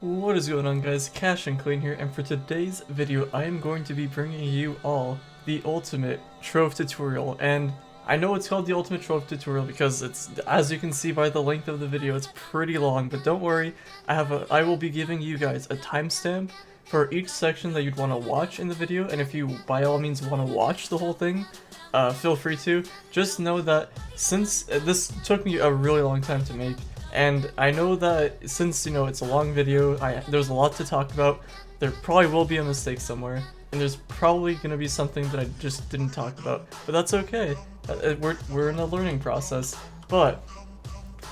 What is going on, guys? Cash and Clean here, and for today's video I am going to be bringing you all the ultimate Trove tutorial. And I know it's called the ultimate Trove tutorial because it's, as you can see by the length of the video, it's pretty long, but don't worry, I will be giving you guys a timestamp for each section that you'd want to watch in the video, and if you by all means want to watch the whole thing, feel free to. Just know that since this took me a really long time to make, and I know that since, you know, it's a long video, there's a lot to talk about, there probably will be a mistake somewhere, and there's probably going to be something that I just didn't talk about, but that's okay. We're in a learning process. But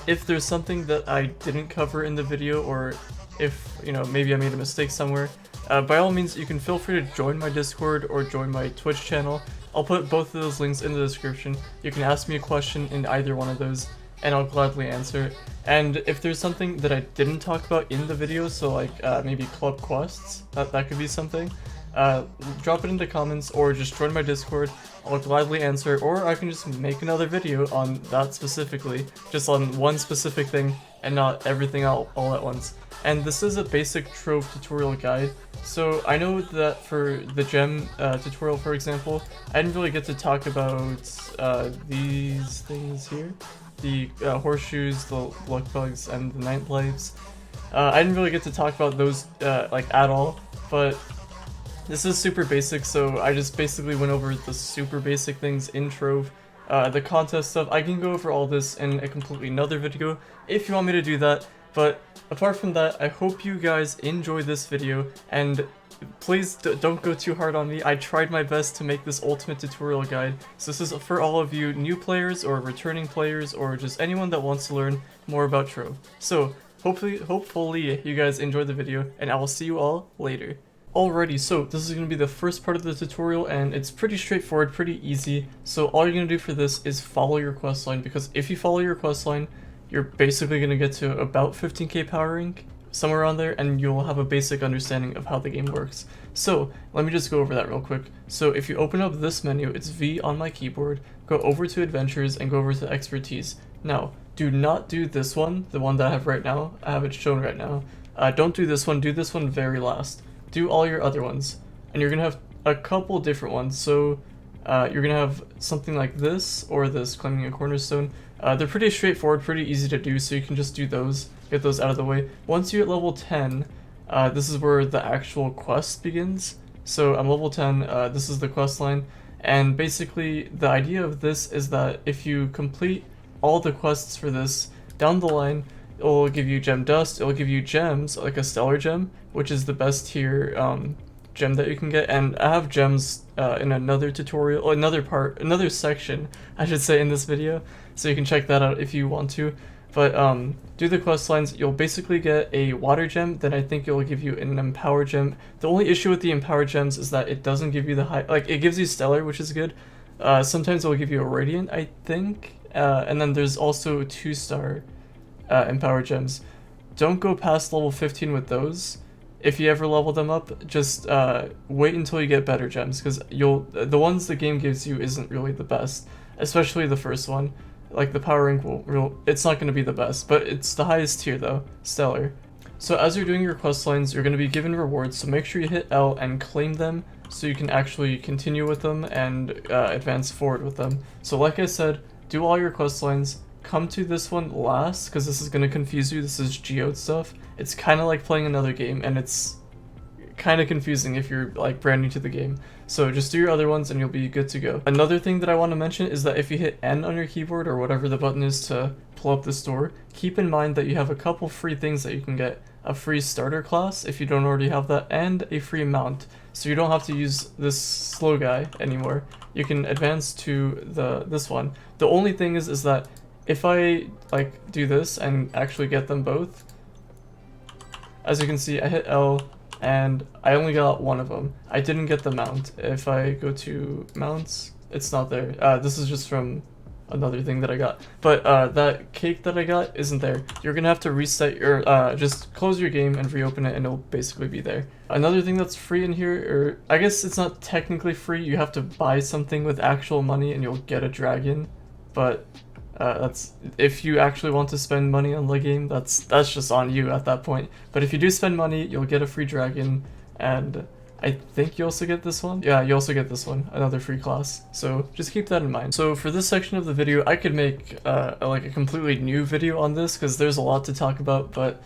if there's something that I didn't cover in the video, or if, you know, maybe I made a mistake somewhere, by all means you can feel free to join my Discord or join my Twitch channel. I'll put both of those links in the description. You can ask me a question in either one of those, and I'll gladly answer it. And if there's something that I didn't talk about in the video, so like maybe club quests, that could be something, drop it in the comments or just join my Discord. I'll gladly answer, or I can just make another video on that specifically, just on one specific thing and not everything all at once. And this is a basic Trove tutorial guide, so I know that for the gem tutorial, for example, I didn't really get to talk about these things here. The horseshoes, the luck bugs, and the night lives. I didn't really get to talk about those like at all, but this is super basic, so I just basically went over the super basic things in Trove. The contest stuff, I can go over all this in a completely another video if you want me to do that, but apart from that, I hope you guys enjoy this video, and please don't go too hard on me. I tried my best to make this ultimate tutorial guide, so this is for all of you new players or returning players or just anyone that wants to learn more about Trove. So hopefully you guys enjoyed the video, and I will see you all later. Alrighty, so this is going to be the first part of the tutorial, and it's pretty straightforward, pretty easy. So all you're going to do for this is follow your questline, because if you follow your questline, you're basically going to get to about 15k power rank, somewhere around there, and you'll have a basic understanding of how the game works. So let me just go over that real quick. So if you open up this menu, it's V on my keyboard, go over to Adventures and go over to Expertise. Now, do not do this one, the one that I have right now. I have it shown right now. Don't do this one, do this one very last. Do all your other ones, and you're gonna have a couple different ones. So you're gonna have something like this, or this, claiming a cornerstone. They're pretty straightforward, pretty easy to do, so you can just do those, get those out of the way. Once you're at level 10, this is where the actual quest begins. So I'm level 10, this is the quest line, and basically the idea of this is that if you complete all the quests for this, down the line, it'll give you gem dust, it'll give you gems, like a stellar gem, which is the best tier gem that you can get, and I have gems in another tutorial, another section, I should say, in this video, so you can check that out if you want to. But do the quest lines, you'll basically get a water gem, then I think it'll give you an empower gem. The only issue with the empower gems is that it doesn't give you the high, like, it gives you stellar, which is good. Sometimes it'll give you a radiant, I think, and then there's also 2-star empower gems. Don't go past level 15 with those. If you ever level them up, just wait until you get better gems, because the ones the game gives you isn't really the best, especially the first one. Like the power rank it's not going to be the best, but it's the highest tier though, stellar. So as you're doing your quest lines, you're going to be given rewards, so make sure you hit L and claim them so you can actually continue with them and advance forward with them. So like I said, do all your quest lines. Come to this one last, because this is going to confuse you. This is Geode stuff. It's kind of like playing another game, and it's kind of confusing if you're like brand new to the game. So just do your other ones and you'll be good to go. Another thing that I want to mention is that if you hit N on your keyboard, or whatever the button is to pull up the store, keep in mind that you have a couple free things that you can get. A free starter class if you don't already have that, and a free mount, so you don't have to use this slow guy anymore. You can advance to this one. The only thing is that if I like do this and actually get them both, as you can see, I hit L and I only got one of them. I didn't get the mount. If I go to mounts, it's not there. This is just from another thing that I got. But that cake that I got isn't there. You're gonna have to reset your, just close your game and reopen it, and it'll basically be there. Another thing that's free in here, or I guess it's not technically free, you have to buy something with actual money and you'll get a dragon. But That's if you actually want to spend money on the game, that's just on you at that point. But if you do spend money, you'll get a free dragon, and I think you also get this one. Yeah, you also get this one, another free class. So just keep that in mind. So for this section of the video, I could make like a completely new video on this because there's a lot to talk about, but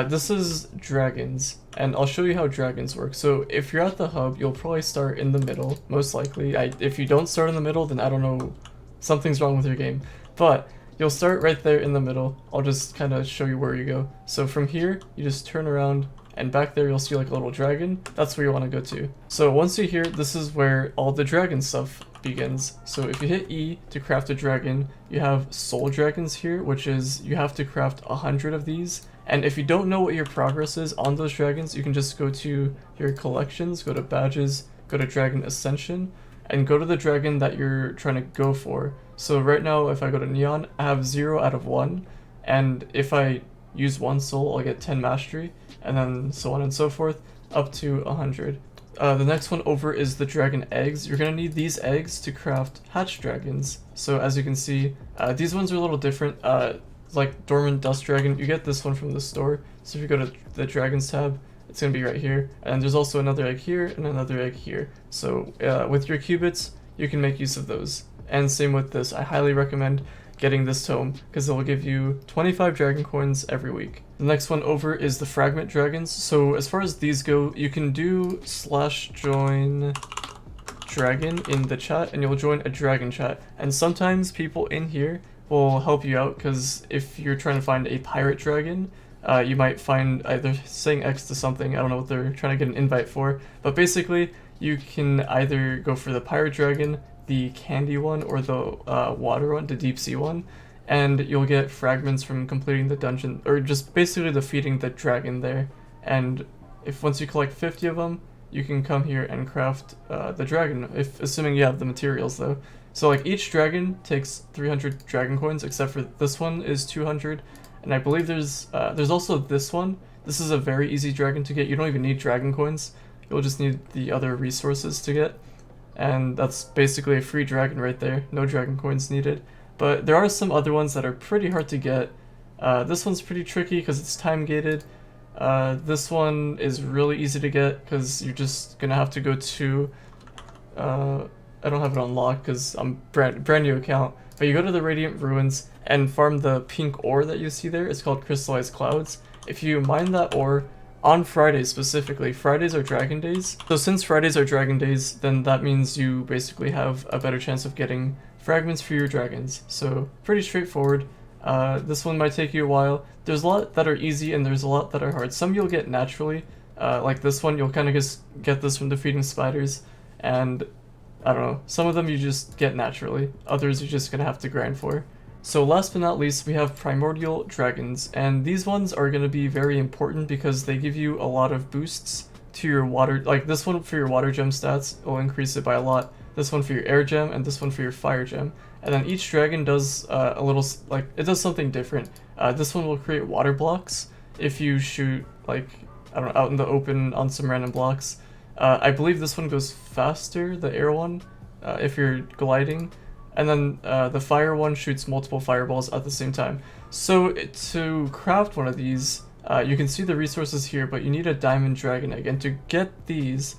this is dragons, and I'll show you how dragons work. So if you're at the hub, you'll probably start in the middle, most likely. If you don't start in the middle, then I don't know, something's wrong with your game. But you'll start right there in the middle. I'll just kind of show you where you go. So from here, you just turn around, and back there you'll see like a little dragon. That's where you want to go to. So once you're here, this is where all the dragon stuff begins. So if you hit E to craft a dragon, you have soul dragons here, which is you have to craft 100 of these. And if you don't know what your progress is on those dragons, you can just go to your collections, go to badges, go to dragon ascension, and go to the dragon that you're trying to go for. So right now, if I go to Neon, I have 0 out of 1, and if I use 1 soul, I'll get 10 mastery, and then so on and so forth, up to 100. The next one over is the dragon eggs. You're gonna need these eggs to craft hatch dragons. So as you can see, these ones are a little different. Like dormant dust dragon, you get this one from the store. So if you go to the dragons tab, it's gonna be right here. And there's also another egg here and another egg here. So with your qubits, you can make use of those. And same with this, I highly recommend getting this tome because it will give you 25 dragon coins every week. The next one over is the fragment dragons. So as far as these go, you can do /join dragon in the chat and you'll join a dragon chat. And sometimes people in here will help you out because if you're trying to find a pirate dragon, you might find either saying X to something, I don't know what they're trying to get an invite for, but basically you can either go for the pirate dragon, the candy one, or the water one, the deep sea one, and you'll get fragments from completing the dungeon, or just basically defeating the dragon there. And if once you collect 50 of them, you can come here and craft the dragon, assuming you have the materials though. So like each dragon takes 300 dragon coins, except for this one is 200, and I believe there's also this one. This is a very easy dragon to get. You don't even need dragon coins. You'll just need the other resources to get. And that's basically a free dragon right there, no dragon coins needed. But there are some other ones that are pretty hard to get. This one's pretty tricky because it's time gated. This one is really easy to get because you're just gonna have to go to, I don't have it unlocked because I'm brand new account, but you go to the Radiant Ruins and farm the pink ore that you see there. It's called Crystallized Clouds. If you mine that ore, on Fridays specifically, Fridays are dragon days. So since Fridays are dragon days, then that means you basically have a better chance of getting fragments for your dragons. So pretty straightforward. This one might take you a while. There's a lot that are easy and there's a lot that are hard. Some you'll get naturally, like this one, you'll kind of just get this from defeating spiders, and I don't know, some of them you just get naturally, others you're just gonna have to grind for. So last but not least, we have primordial dragons, and these ones are going to be very important because they give you a lot of boosts to your water, like this one for your water gem stats, will increase it by a lot, this one for your air gem, and this one for your fire gem. And then each dragon does a little, like, it does something different. This one will create water blocks if you shoot, like, I don't know, out in the open on some random blocks. I believe this one goes faster, the air one, if you're gliding. And then the fire one shoots multiple fireballs at the same time. So to craft one of these, you can see the resources here, but you need a diamond dragon egg. And to get these,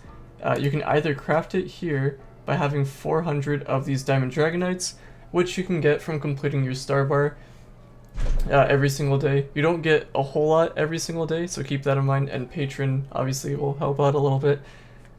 you can either craft it here by having 400 of these diamond dragonites, which you can get from completing your star bar every single day. You don't get a whole lot every single day, so keep that in mind, and patron obviously will help out a little bit.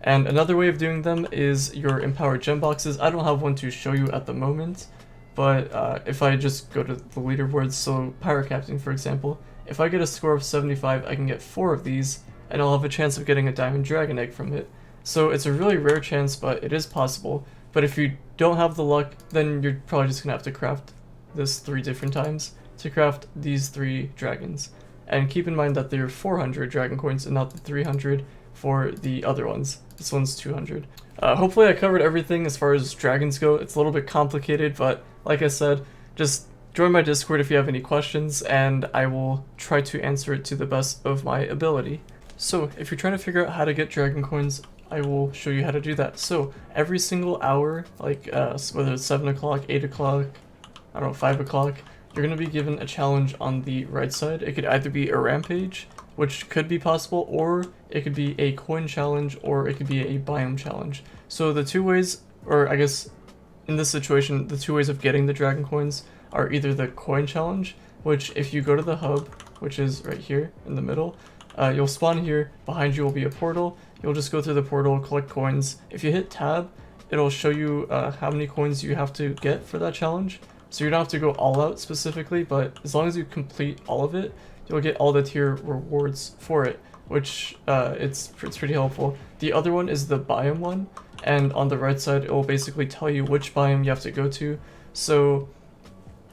And another way of doing them is your empowered gem boxes. I don't have one to show you at the moment, but if I just go to the leaderboards, so Pirate Captain for example, if I get a score of 75, I can get 4 of these, and I'll have a chance of getting a diamond dragon egg from it. So it's a really rare chance, but it is possible. But if you don't have the luck, then you're probably just gonna have to craft this 3 different times to craft these 3 dragons. And keep in mind that they're 400 dragon coins and not the 300 for the other ones. This one's 200. Hopefully I covered everything as far as dragons go. It's a little bit complicated, but like I said, just join my Discord if you have any questions, and I will try to answer it to the best of my ability. So if you're trying to figure out how to get dragon coins, I will show you how to do that. So every single hour, like whether it's 7 o'clock, 8 o'clock, I don't know, 5 o'clock, you're going to be given a challenge on the right side. It could either be a rampage, which could be possible, or it could be a coin challenge, or it could be a biome challenge. So the two ways, or I guess in this situation, the two ways of getting the dragon coins are either the coin challenge, which if you go to the hub, which is right here in the middle, you'll spawn here, behind you will be a portal, you'll just go through the portal, collect coins. If you hit tab, it'll show you how many coins you have to get for that challenge. So you don't have to go all out specifically, but as long as you complete all of it, you'll get all the tier rewards for it, which it's pretty helpful. The other one is the biome one, and on the right side, it will basically tell you which biome you have to go to. So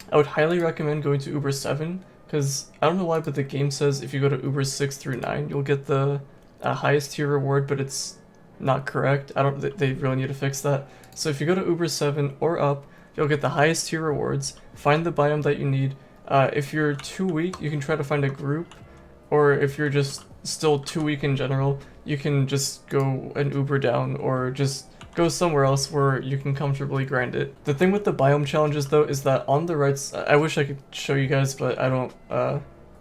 I would highly recommend going to Uber 7, because I don't know why, but the game says if you go to Uber 6 through 9, you'll get the highest tier reward, but it's not correct. They really need to fix that. So if you go to Uber 7 or up, you'll get the highest tier rewards, find the biome that you need. If you're too weak, you can try to find a group, or if you're just still too weak in general, you can just go an Uber down, or just go somewhere else where you can comfortably grind it. The thing with the biome challenges though is that on the right side, I wish I could show you guys, but I don't,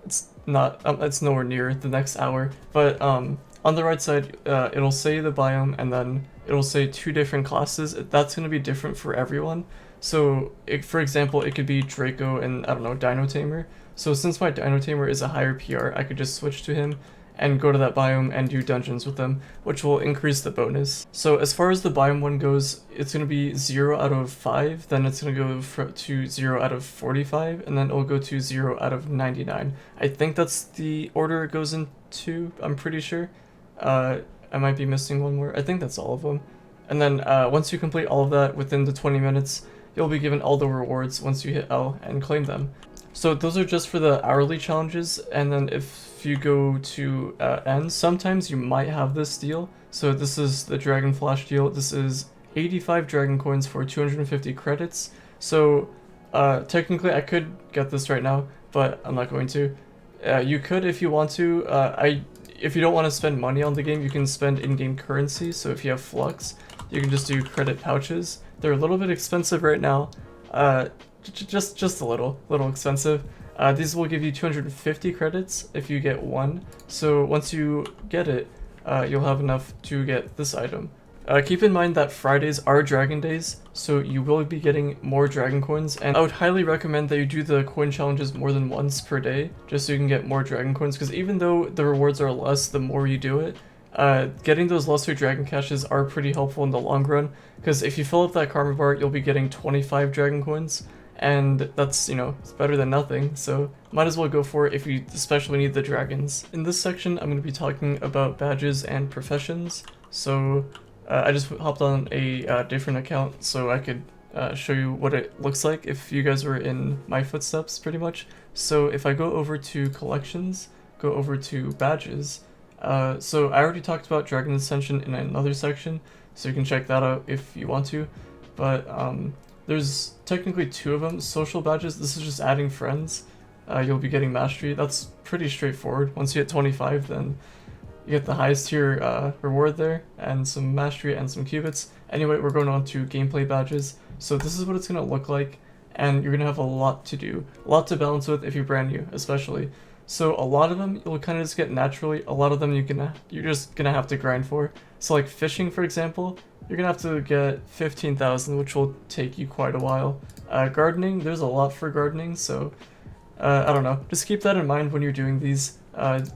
it's nowhere near the next hour, but on the right side, it'll say the biome, and then it'll say 2 different classes. That's going to be different for everyone. So, for example, it could be Draco and, I don't know, Dino Tamer. So since my Dino Tamer is a higher PR, I could just switch to him and go to that biome and do dungeons with them, which will increase the bonus. So as far as the biome one goes, it's going to be 0 out of 5, then it's going to go to 0 out of 45, and then it'll go to 0 out of 99. I think that's the order it goes into, I'm pretty sure. I might be missing one more. I think that's all of them. And then once you complete all of that within the 20 minutes, you'll be given all the rewards once you hit L and claim them. So those are just for the hourly challenges, and then if you go to N, sometimes you might have this deal. So this is the Dragon Flash deal. This is 85 dragon coins for 250 credits. So technically I could get this right now, but I'm not going to. You could if you want to. If you don't want to spend money on the game, you can spend in-game currency. So if you have Flux, you can just do credit pouches. They're a little bit expensive right now, just a little expensive. These will give you 250 credits if you get one. So once you get it, you'll have enough to get this item. Keep in mind that Fridays are dragon days, so you will be getting more dragon coins, and I would highly recommend that you do the coin challenges more than once per day, just so you can get more dragon coins, because even though the rewards are less the more you do it, getting those lesser dragon caches are pretty helpful in the long run, because if you fill up that karma bar, you'll be getting 25 dragon coins, and that's, you know, it's better than nothing, so might as well go for it if you especially need the dragons. In this section, I'm going to be talking about badges and professions, so I just hopped on a different account so I could show you what it looks like if you guys were in my footsteps, pretty much. So if I go over to collections, go over to badges, so I already talked about Dragon Ascension in another section, so you can check that out if you want to, but there's technically 2 of them. Social badges, this is just adding friends. You'll be getting mastery. That's pretty straightforward. Once you hit 25, then you get the highest tier reward there, and some mastery and some cubits. Anyway, we're going on to gameplay badges. So this is what it's going to look like, and you're going to have a lot to do. A lot to balance with if you're brand new, especially. So a lot of them you'll kind of just get naturally. A lot of them you're just going to have to grind for. So like fishing, for example, you're going to have to get 15,000, which will take you quite a while. Gardening, there's a lot for gardening, so I don't know. Just keep that in mind when you're doing these.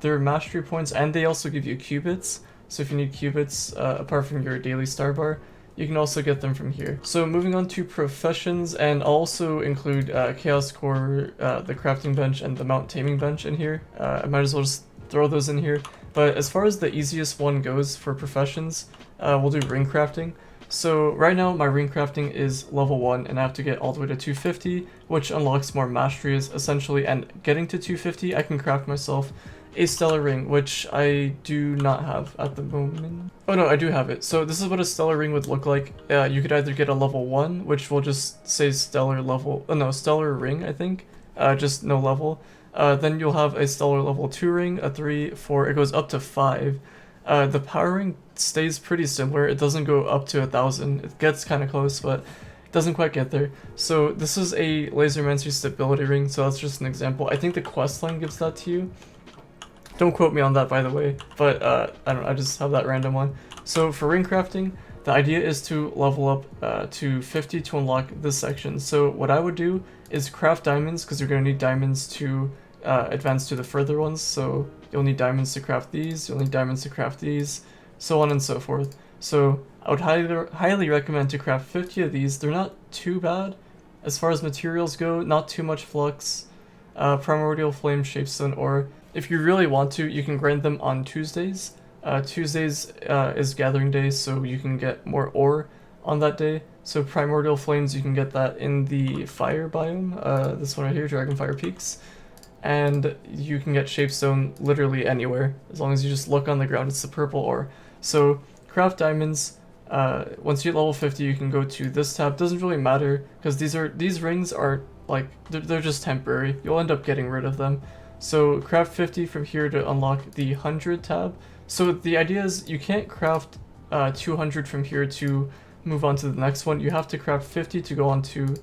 They're mastery points, and they also give you cubits. So if you need cubits, apart from your daily star bar, you can also get them from here. So moving on to professions, and I'll also include Chaos Core, the crafting bench, and the Mount Taming bench in here. I might as well just throw those in here. But as far as the easiest one goes for professions, we'll do ring crafting. So right now my ring crafting is level 1, and I have to get all the way to 250, which unlocks more masteries essentially, and getting to 250 I can craft myself a stellar ring, which I do not have at the moment. Oh no, I do have it. So this is what a stellar ring would look like. You could either get a level 1, which will just say stellar level, stellar ring, I think, just no level. Then you'll have a stellar level 2 ring, a 3, 4, it goes up to 5. The power ring stays pretty similar. It doesn't go up to 1,000. It gets kind of close, but doesn't quite get there. So this is a Lasermancy stability ring, so that's just an example. I think the Questline gives that to you. Don't quote me on that, by the way, but I don't know, I just have that random one. So for ring crafting, the idea is to level up to 50 to unlock this section. So what I would do is craft diamonds, because you're going to need diamonds to advance to the further ones. So you'll need diamonds to craft these, you'll need diamonds to craft these, so on and so forth. So I would highly recommend to craft 50 of these. They're not too bad as far as materials go, not too much flux, primordial flame, shapestone ore. If you really want to, you can grind them on Tuesdays. Tuesdays is gathering day, so you can get more ore on that day. So primordial flames, you can get that in the fire biome, this one right here, Dragonfire Peaks. And you can get shapestone literally anywhere, as long as you just look on the ground. It's the purple ore. So craft diamonds. Once you hit level 50, you can go to this tab. Doesn't really matter, because these rings are like they're just temporary. You'll end up getting rid of them. So craft 50 from here to unlock the 100 tab. So the idea is you can't craft 200 from here to move on to the next one. You have to craft 50 to go on to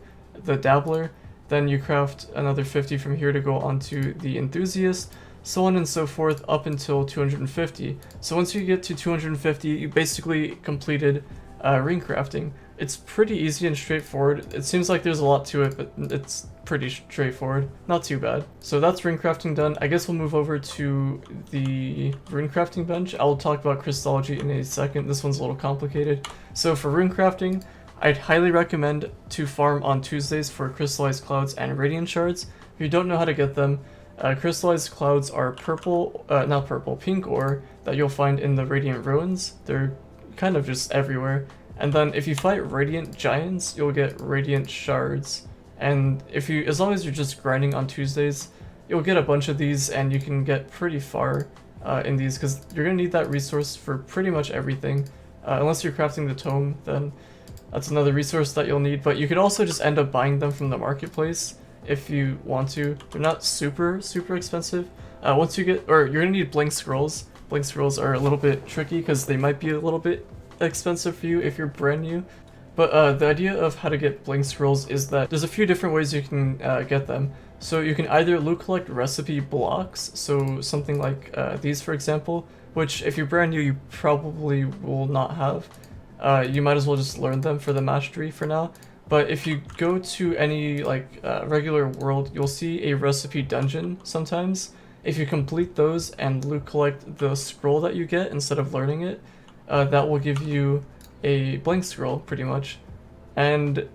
the dabbler. Then you craft another 50 from here to go on to the enthusiast, so on and so forth up until 250. So once you get to 250, you basically completed ring crafting. It's pretty easy and straightforward. It seems like there's a lot to it, but it's pretty straightforward. Not too bad. So that's ring crafting done. I guess we'll move over to the rune crafting bench. I'll talk about crystallology in a second. This one's a little complicated. So for rune crafting, I'd highly recommend to farm on Tuesdays for crystallized clouds and radiant shards. If you don't know how to get them, crystallized clouds are pink ore that you'll find in the radiant ruins. They're kind of just everywhere. And then if you fight radiant giants, you'll get radiant shards. And as long as you're just grinding on Tuesdays, you'll get a bunch of these, and you can get pretty far in these, because you're gonna need that resource for pretty much everything. Unless you're crafting the tome, then that's another resource that you'll need. But you could also just end up buying them from the marketplace if you want to. They're not super expensive. You're gonna need blink scrolls. Blink scrolls are a little bit tricky because they might be a little bit expensive for you if you're brand new. But the idea of how to get blink scrolls is that there's a few different ways you can get them. So you can either loot collect recipe blocks, so something like these for example, which if you're brand new you probably will not have. You might as well just learn them for the mastery for now. But if you go to any regular world, you'll see a recipe dungeon sometimes. If you complete those and loot collect the scroll that you get instead of learning it, that will give you a blank scroll pretty much. And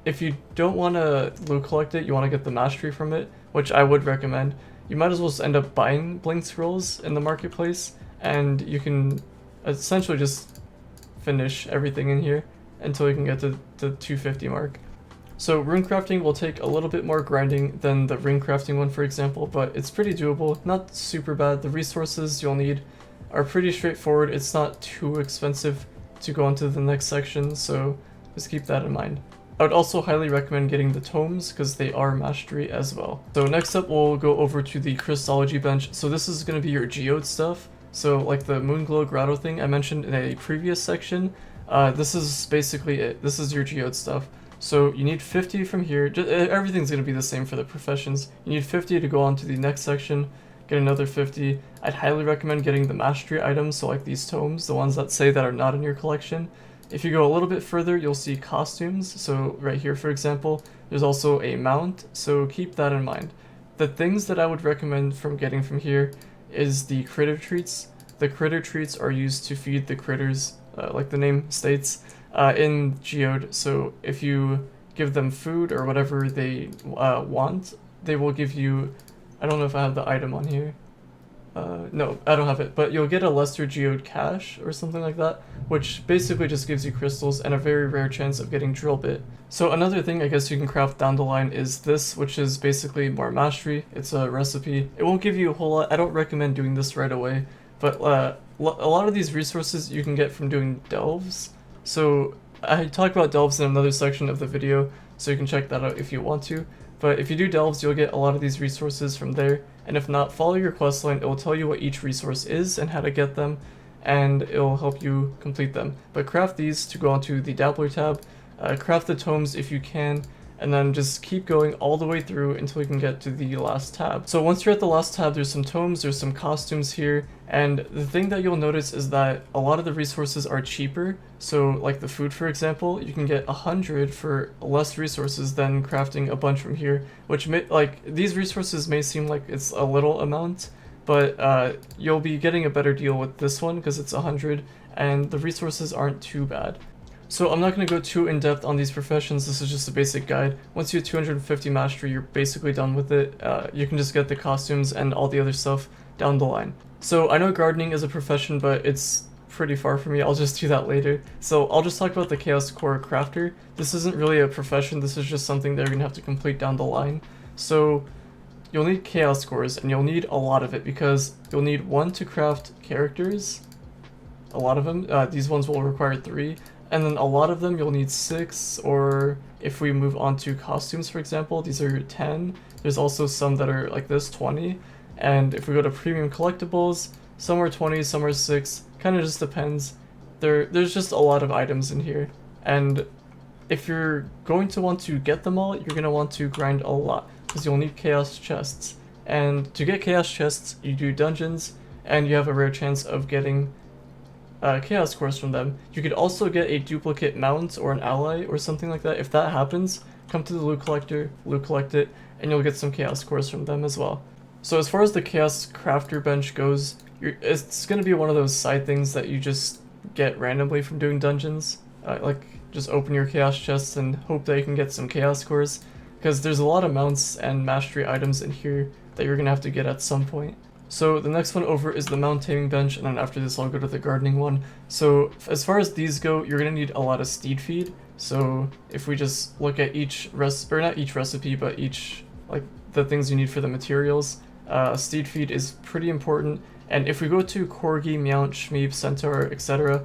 if you don't want to loot collect it, you want to get the mastery from it, which I would recommend, you might as well just end up buying blank scrolls in the marketplace, and you can essentially just finish everything in here until you can get to the 250 mark. So rune crafting will take a little bit more grinding than the ring crafting one, for example, but it's pretty doable, not super bad. The resources you'll need are pretty straightforward. It's not too expensive to go on to the next section, so just keep that in mind. I would also highly recommend getting the tomes because they are mastery as well. So next up we'll go over to the crystallology bench. So this is going to be your geode stuff. So like the Moonglow Grotto thing I mentioned in a previous section, this is basically it. This is your geode stuff. So you need 50 from here. Everything's going to be the same for the professions. You need 50 to go on to the next section, get another 50. I'd highly recommend getting the mastery items, so like these tomes, the ones that say that are not in your collection. If you go a little bit further, you'll see costumes. So right here, for example, there's also a mount, so keep that in mind. The things that I would recommend from getting from here is the critter treats. The critter treats are used to feed the critters, like the name states, in Geode. So if you give them food or whatever they want, they will give you, I don't know if I have the item on here. No, I don't have it, but you'll get a lesser geode cache or something like that, which basically just gives you crystals and a very rare chance of getting drill bit. So another thing I guess you can craft down the line is this, which is basically more mastery. It's a recipe. It won't give you a whole lot. I don't recommend doing this right away, but a lot of these resources you can get from doing delves. So I talk about delves in another section of the video, so you can check that out if you want to. But if you do delves, you'll get a lot of these resources from there. And if not, follow your questline. It will tell you what each resource is and how to get them, and it will help you complete them. But craft these to go onto the Dabbler tab. craft the tomes if you can, and then just keep going all the way through until you can get to the last tab. So once you're at the last tab, there's some tomes, there's some costumes here, and the thing that you'll notice is that a lot of the resources are cheaper. So like the food, for example, you can get 100 for less resources than crafting a bunch from here, which these resources may seem like it's a little amount, but you'll be getting a better deal with this one because it's 100 and the resources aren't too bad. So I'm not going to go too in-depth on these professions, this is just a basic guide. Once you have 250 mastery, you're basically done with it. You can just get the costumes and all the other stuff down the line. So I know gardening is a profession, but it's pretty far from me, I'll just do that later. So I'll just talk about the Chaos Core Crafter. This isn't really a profession, this is just something they're going to have to complete down the line. So you'll need Chaos Cores, and you'll need a lot of it because you'll need 1 to craft characters, a lot of them. These ones will require 3. And then a lot of them you'll need 6, or if we move on to costumes, for example, these are 10. There's also some that are like this, 20. And if we go to premium collectibles, some are 20, some are 6, kind of just depends. There's just a lot of items in here. And if you're going to want to get them all, you're going to want to grind a lot, because you'll need chaos chests. And to get chaos chests, you do dungeons, and you have a rare chance of getting chaos cores from them. You could also get a duplicate mount or an ally or something like that. If that happens, come to the loot collector, loot collect it, and you'll get some chaos cores from them as well. So as far as the chaos crafter bench goes, it's going to be one of those side things that you just get randomly from doing dungeons. Like just open your chaos chests and hope that you can get some chaos cores, because there's a lot of mounts and mastery items in here that you're going to have to get at some point. So the next one over is the Mount Taming bench, and then after this I'll go to the gardening one. So as far as these go, you're going to need a lot of steed feed. So if we just look at each not each recipe, but each, like, the things you need for the materials, steed feed is pretty important. And if we go to Corgi, Mount, Shmeep, Centaur, etc.,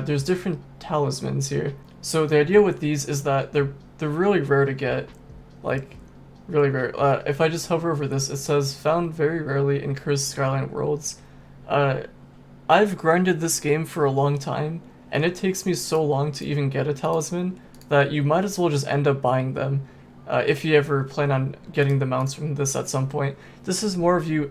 there's different talismans here. So the idea with these is that they're really rare to get, like, really rare. If I just hover over this, it says found very rarely in Cursed Skyline Worlds. I've grinded this game for a long time, and it takes me so long to even get a talisman that you might as well just end up buying them if you ever plan on getting the mounts from this at some point. This is more of you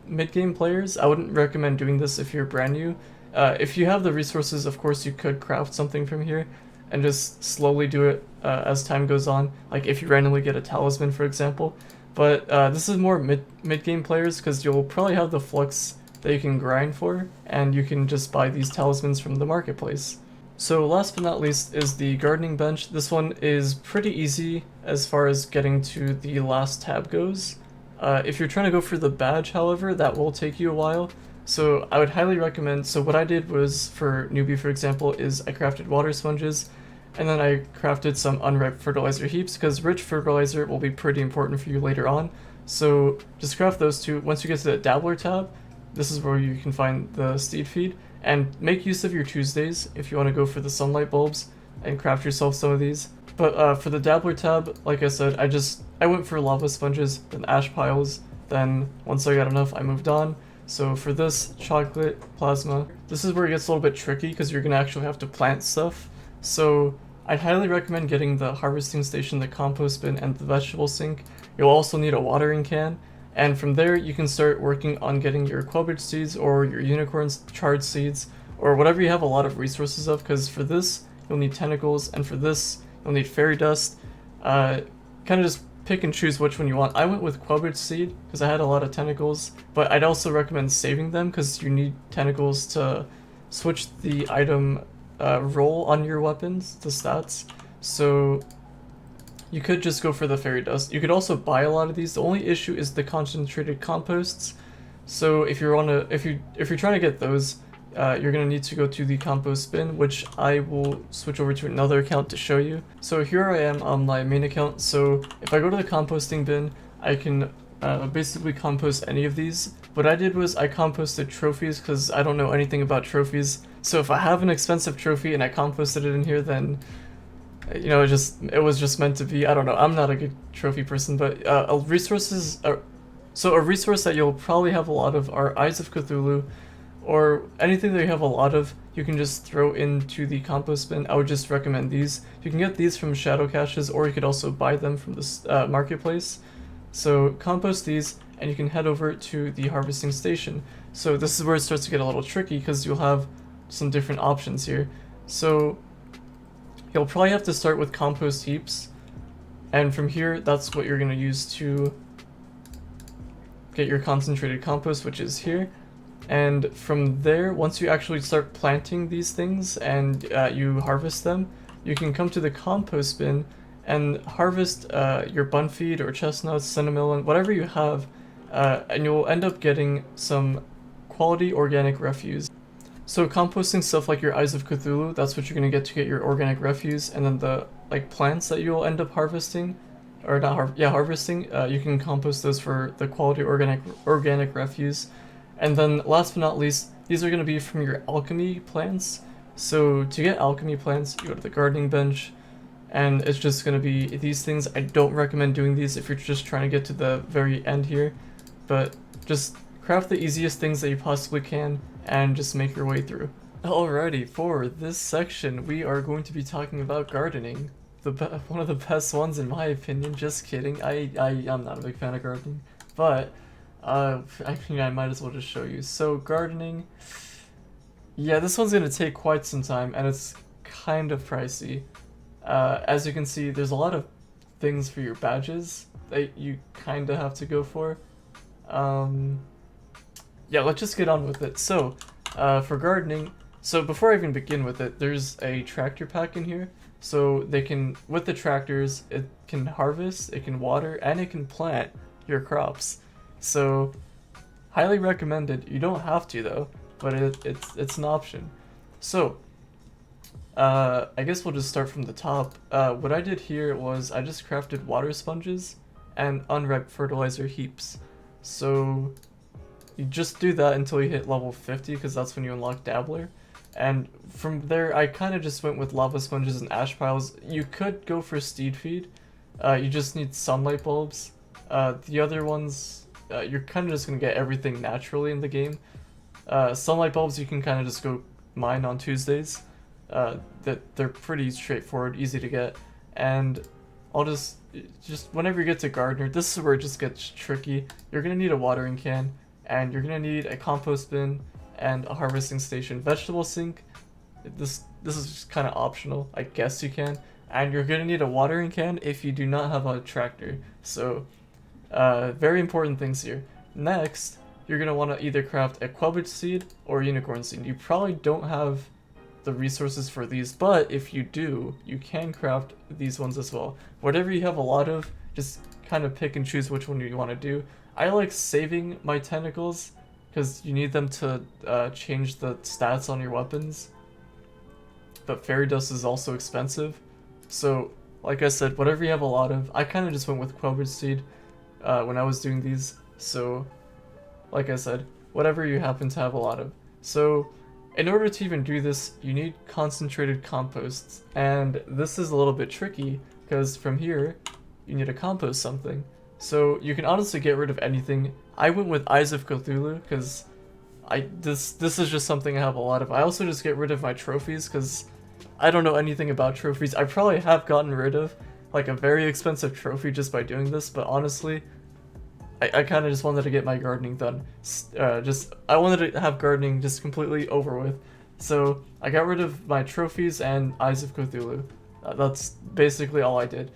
mid-game players. I wouldn't recommend doing this if you're brand new. If you have the resources, of course you could craft something from here and just slowly do it as time goes on, like if you randomly get a talisman, for example. But this is more mid-game players, because you'll probably have the Flux that you can grind for, and you can just buy these talismans from the marketplace. So last but not least is the gardening bench. This one is pretty easy as far as getting to the last tab goes. If you're trying to go for the badge, however, that will take you a while. So I would highly recommend, so what I did was, for newbie for example, is I crafted water sponges, and then I crafted some unripe fertilizer heaps, because rich fertilizer will be pretty important for you later on. So just craft those two. Once you get to the Dabbler tab, this is where you can find the steed feed, and make use of your Tuesdays if you want to go for the sunlight bulbs and craft yourself some of these. But for the Dabbler tab, like I said, I went for lava sponges, then ash piles, then once I got enough I moved on. So for this, chocolate, plasma, this is where it gets a little bit tricky because you're going to actually have to plant stuff. So I'd highly recommend getting the harvesting station, the compost bin, and the vegetable sink. You'll also need a watering can, and from there you can start working on getting your Quellbridge seeds or your unicorn charred seeds, or whatever you have a lot of resources of, because for this you'll need tentacles, and for this you'll need fairy dust. Kind of just pick and choose which one you want. I went with Quellbridge seed because I had a lot of tentacles, but I'd also recommend saving them because you need tentacles to switch the item roll on your weapons, the stats. So you could just go for the fairy dust. You could also buy a lot of these. The only issue is the concentrated composts. So if you're trying to get those, you're gonna need to go to the compost bin, which I will switch over to another account to show you. So here I am on my main account. So if I go to the composting bin, I can basically compost any of these. What I did was I composted trophies because I don't know anything about trophies. So if I have an expensive trophy and I composted it in here, then you know, it was just meant to be. I don't know. I'm not a good trophy person, but a resource that you'll probably have a lot of are Eyes of Cthulhu, or anything that you have a lot of, you can just throw into the compost bin. I would just recommend these. You can get these from shadow caches, or you could also buy them from this marketplace. So compost these, and you can head over to the harvesting station. So this is where it starts to get a little tricky, because you'll have some different options here. So you'll probably have to start with compost heaps, and from here, that's what you're going to use to get your concentrated compost, which is here. And from there, once you actually start planting these things and you harvest them, you can come to the compost bin and harvest your bun feed or chestnuts, cinnamon, whatever you have, and you'll end up getting some quality organic refuse. So composting stuff like your Eyes of Cthulhu, that's what you're going to get your organic refuse, and then the plants that you'll end up harvesting, or not harvesting, you can compost those for the quality organic refuse. And then last but not least, these are going to be from your alchemy plants. So to get alchemy plants, you go to the gardening bench, and it's just going to be these things. I don't recommend doing these if you're just trying to get to the very end here, but just craft the easiest things that you possibly can and just make your way through. Alrighty, for this section, we are going to be talking about gardening. One of the best ones in my opinion. Just kidding. I'm not a big fan of gardening, but I mean, I might as well just show you. So gardening, yeah, this one's gonna take quite some time, and it's kind of pricey. As you can see, there's a lot of things for your badges that you kind of have to go for. Yeah, let's just get on with it. So, for gardening, so before I even begin with it, there's a tractor pack in here. So they can, with the tractors, it can harvest, it can water, and it can plant your crops. So, highly recommended. You don't have to though, but it's an option. So, I guess we'll just start from the top. What I did here was I just crafted water sponges and unripe fertilizer heaps. So, you just do that until you hit level 50, because that's when you unlock Dabbler. And from there, I kind of just went with lava sponges and ash piles. You could go for steed feed. You just need sunlight bulbs. The other ones, you're kind of just going to get everything naturally in the game. Sunlight bulbs, you can kind of just go mine on Tuesdays. They're pretty straightforward, easy to get. And I'll just whenever you get to gardener, this is where it just gets tricky. You're going to need a watering can, and you're going to need a compost bin and a harvesting station. Vegetable sink, this is just kind of optional. I guess you can. And you're going to need a watering can if you do not have a tractor. So, very important things here. Next, you're going to want to either craft a Quellbridge seed or unicorn seed. You probably don't have the resources for these, but if you do, you can craft these ones as well. Whatever you have a lot of, just kind of pick and choose which one you want to do. I like saving my tentacles, because you need them to change the stats on your weapons. But fairy dust is also expensive. So, like I said, whatever you have a lot of, I kind of just went with Quellbridge seed when I was doing these. So, like I said, whatever you happen to have a lot of. So, in order to even do this, you need concentrated composts. And this is a little bit tricky, because from here, you need to compost something. So, you can honestly get rid of anything. I went with Eyes of Cthulhu, because this is just something I have a lot of. I also just get rid of my trophies, because I don't know anything about trophies. I probably have gotten rid of like a very expensive trophy just by doing this, but honestly, I kind of just wanted to get my gardening done. I wanted to have gardening just completely over with. So I got rid of my trophies and Eyes of Cthulhu. That's basically all I did.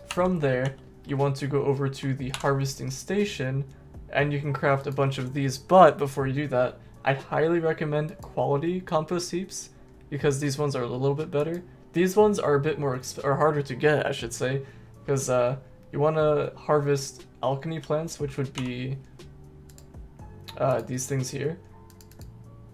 From there, you want to go over to the harvesting station, and you can craft a bunch of these. But before you do that, I highly recommend quality compost heaps, because these ones are a little bit better. These ones are a bit more or harder to get, I should say, because you want to harvest alchemy plants, which would be these things here.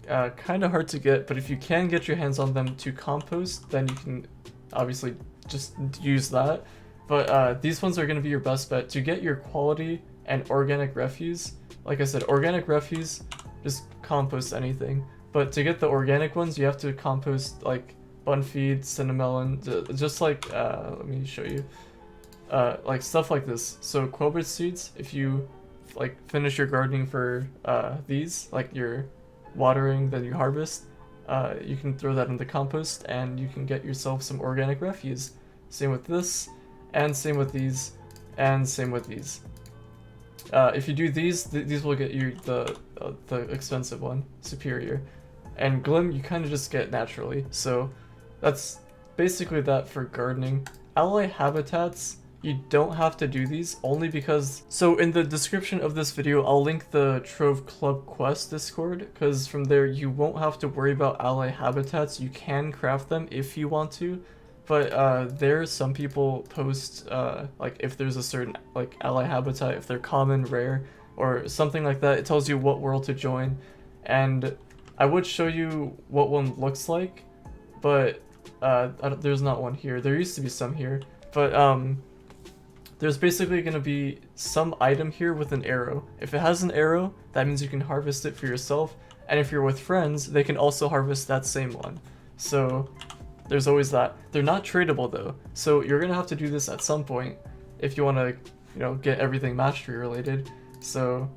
Kind of hard to get, but if you can get your hands on them to compost, then you can obviously just use that. But these ones are going to be your best bet to get your quality and organic refuse. Like I said, organic refuse, just compost anything. But to get the organic ones, you have to compost like bun feed, cinnamon, just like, let me show you. Like stuff like this. So Quellbridge seeds, if you like finish your gardening for these, like your watering that you harvest, you can throw that in the compost and you can get yourself some organic refuse. Same with this, and same with these, and same with these. If you do these, these will get you the expensive one, superior. And glim you kind of just get naturally, so that's basically that for gardening. Ally habitats, you don't have to do these, only because... So in the description of this video, I'll link the Trove Club Quest Discord, because from there you won't have to worry about ally habitats. You can craft them if you want to, but there some people post like if there's a certain like ally habitat, if they're common, rare, or something like that, it tells you what world to join. And I would show you what one looks like, but there's not one here. There used to be some here, but there's basically going to be some item here with an arrow. If it has an arrow, that means you can harvest it for yourself, and if you're with friends, they can also harvest that same one. So there's always that. They're not tradable though, so you're going to have to do this at some point if you want to, you know, get everything mastery related. So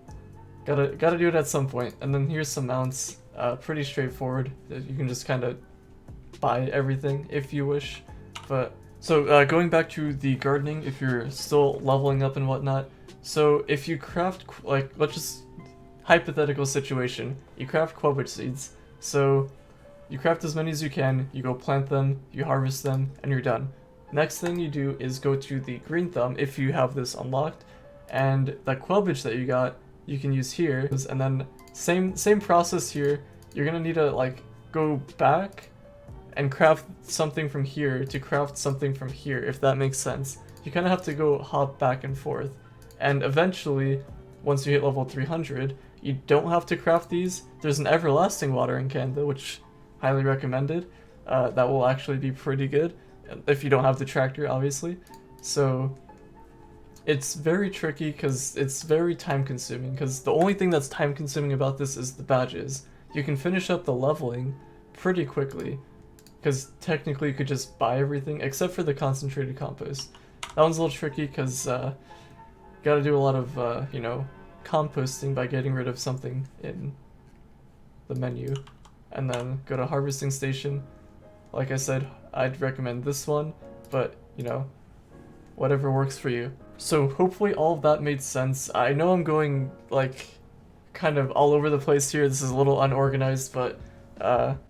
gotta do it at some point. And then here's some mounts, pretty straightforward. You can just kind of buy everything if you wish. But so going back to the gardening, if you're still leveling up and whatnot, so if you craft, like, let's just hypothetical situation, you craft quabbage seeds. So you craft as many as you can, you go plant them, you harvest them, and you're done. Next thing you do is go to the green thumb if you have this unlocked, and that quabbage that you got you can use here, and then same process here. You're gonna need to like go back and craft something from here to craft something from here, if that makes sense. You kind of have to go hop back and forth, and eventually once you hit level 300 you don't have to craft these. There's an everlasting watering can though, which highly recommended. That will actually be pretty good if you don't have the tractor, obviously. So it's very tricky because it's very time consuming, because the only thing that's time consuming about this is the badges. You can finish up the leveling pretty quickly because technically you could just buy everything except for the concentrated compost. That one's a little tricky because gotta do a lot of you know, composting by getting rid of something in the menu, and then go to harvesting station. Like I said, I'd recommend this one, but you know, whatever works for you. So hopefully all of that made sense. I know I'm going like kind of all over the place here. This is a little unorganized, but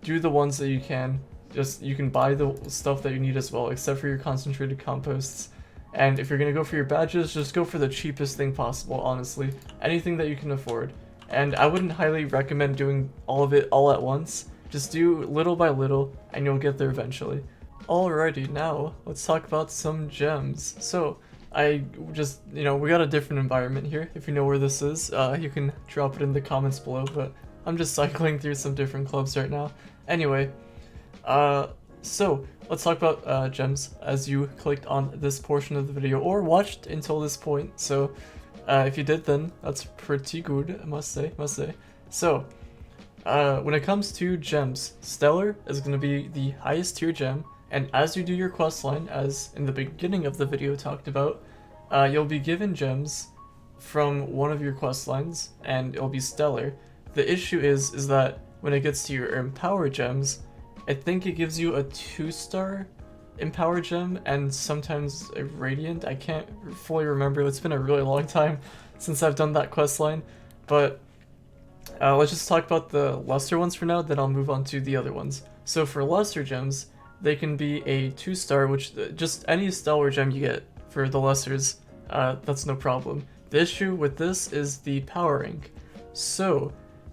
do the ones that you can. Just you can buy the stuff that you need as well, except for your concentrated composts. And if you're gonna go for your badges, just go for the cheapest thing possible, honestly. Anything that you can afford. And I wouldn't highly recommend doing all of it all at once. Just do little by little and you'll get there eventually. Alrighty, now let's talk about some gems. So I just, you know, we got a different environment here. If you know where this is, you can drop it in the comments below, but I'm just cycling through some different clubs right now. Anyway, so let's talk about gems as you clicked on this portion of the video or watched until this point. So if you did, then that's pretty good, I must say. So when it comes to gems, Stellar is going to be the highest tier gem, and as you do your questline, as in the beginning of the video talked about, you'll be given gems from one of your questlines, and it'll be Stellar. The issue is that when it gets to your Empower gems, I think it gives you a 2-star Empower gem and sometimes a Radiant. I can't fully remember. It's been a really long time since I've done that questline, but let's just talk about the lesser ones for now, then I'll move on to the other ones. So for lesser gems, they can be a 2-star, which just any Stellar gem you get for the lessers, that's no problem. The issue with this is the power rank. So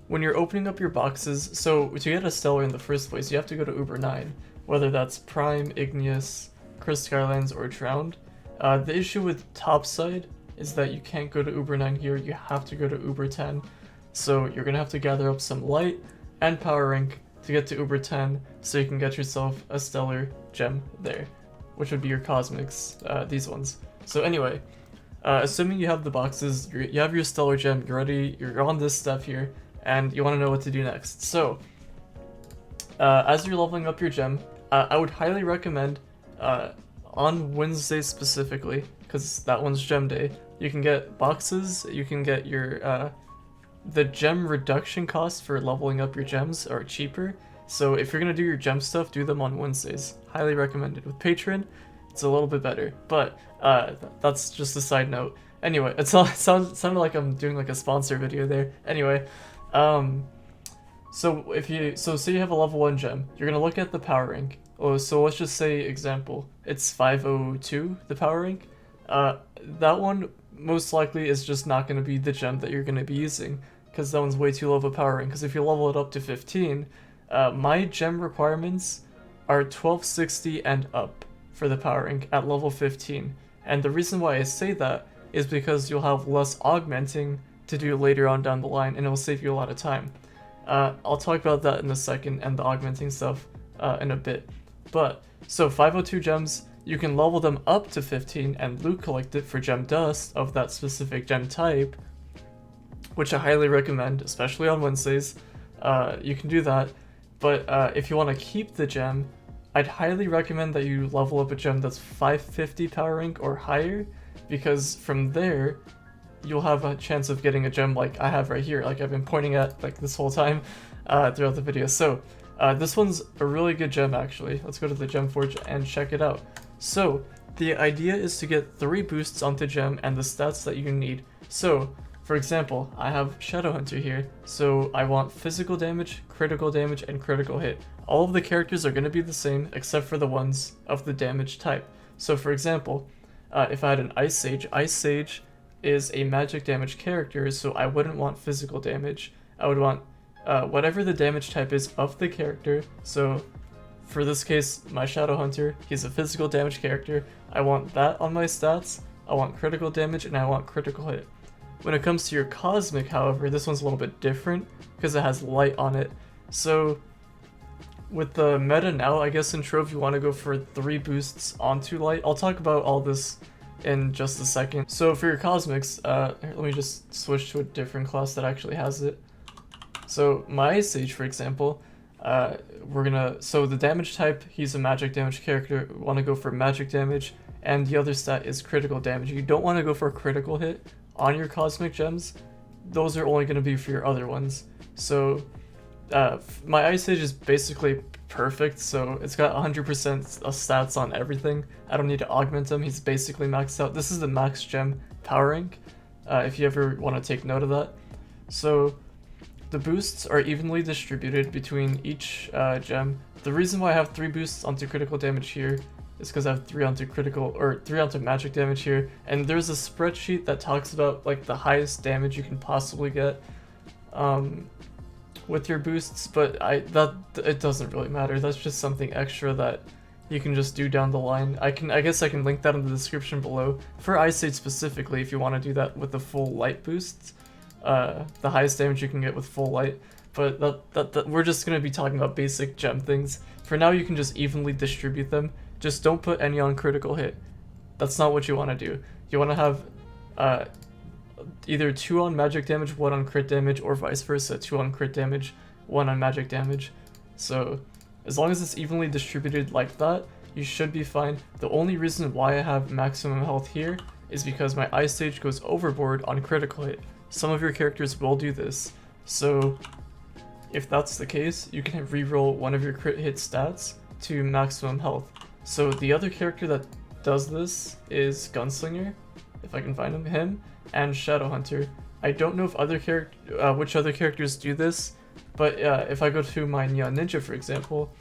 when you're opening up your boxes, so to get a Stellar in the first place, you have to go to Uber 9, whether that's Prime, Igneous, Chris Skylands, or Drowned. The issue with Topside is that you can't go to Uber 9 here, you have to go to Uber 10. So you're gonna have to gather up some light and power rank to get to Uber 10 so you can get yourself a Stellar gem there, which would be your Cosmics, these ones. So anyway, assuming you have the boxes, you have your Stellar gem, you're ready, you're on this step here, and you want to know what to do next. So as you're leveling up your gem, I would highly recommend on Wednesday specifically, because that one's gem day, you can get boxes, you can get your the gem reduction costs for leveling up your gems are cheaper. So if you're gonna do your gem stuff, do them on Wednesdays. Highly recommended. With Patreon, it's a little bit better. But that's just a side note. Anyway, it sounded like I'm doing like a sponsor video there. Anyway, so say you have a level 1 gem, you're gonna look at the power rank. Oh, so let's just say example, it's 502, the power rank. That one most likely is just not gonna be the gem that you're gonna be using, because that one's way too low of a power rank. Because if you level it up to 15, my gem requirements are 1260 and up for the power rank at level 15. And the reason why I say that is because you'll have less augmenting to do later on down the line, and it'll save you a lot of time. I'll talk about that in a second, and the augmenting stuff in a bit. But, so 502 gems, you can level them up to 15 and loot collect it for gem dust of that specific gem type, which I highly recommend, especially on Wednesdays. You can do that, but if you want to keep the gem, I'd highly recommend that you level up a gem that's 550 power rank or higher, because from there, you'll have a chance of getting a gem like I have right here, like I've been pointing at like this whole time throughout the video. So this one's a really good gem actually. Let's go to the gem forge and check it out. So the idea is to get 3 boosts onto gem and the stats that you need. So for example, I have Shadow Hunter here, so I want physical damage, and critical hit. All of the characters are going to be the same except for the ones of the damage type. So for example, if I had an Ice Sage is a magic damage character, so I wouldn't want physical damage. I would want whatever the damage type is of the character. So for this case, my Shadow Hunter, he's a physical damage character. I want that on my stats, I want critical damage, and I want critical hit. When it comes to your Cosmic, however, this one's a little bit different because it has light on it. So with the meta now, I guess in Trove you want to go for 3 boosts onto light. I'll talk about all this in just a second. So for your Cosmics, here, let me just switch to a different class that actually has it. So my Ice Sage, for example, so the damage type, he's a magic damage character. We want to go for magic damage, and the other stat is critical damage. You don't want to go for a critical hit on your Cosmic gems. Those are only going to be for your other ones. So my Ice Sage is basically perfect, so it's got 100% stats on everything. I don't need to augment him, he's basically maxed out. This is the max gem power rank, if you ever want to take note of that. So the boosts are evenly distributed between each gem. The reason why I have 3 boosts onto critical damage here is because I have 3 onto magic damage here, and there's a spreadsheet that talks about like the highest damage you can possibly get with your boosts, but it doesn't really matter. That's just something extra that you can just do down the line. I guess I can link that in the description below for Ice Sage specifically if you want to do that with the full light boosts, the highest damage you can get with full light. But that we're just gonna be talking about basic gem things. For now, you can just evenly distribute them. Just don't put any on critical hit. That's not what you want to do. You want to have either 2 on magic damage, 1 on crit damage, or vice versa, 2 on crit damage, 1 on magic damage. So as long as it's evenly distributed like that, you should be fine. The only reason why I have maximum health here is because my Ice Sage goes overboard on critical hit. Some of your characters will do this, so if that's the case, you can reroll one of your crit hit stats to maximum health. So the other character that does this is Gunslinger, if I can find him, and Shadow Hunter. I don't know if which other characters do this, but if I go to my Neon Ninja, for example,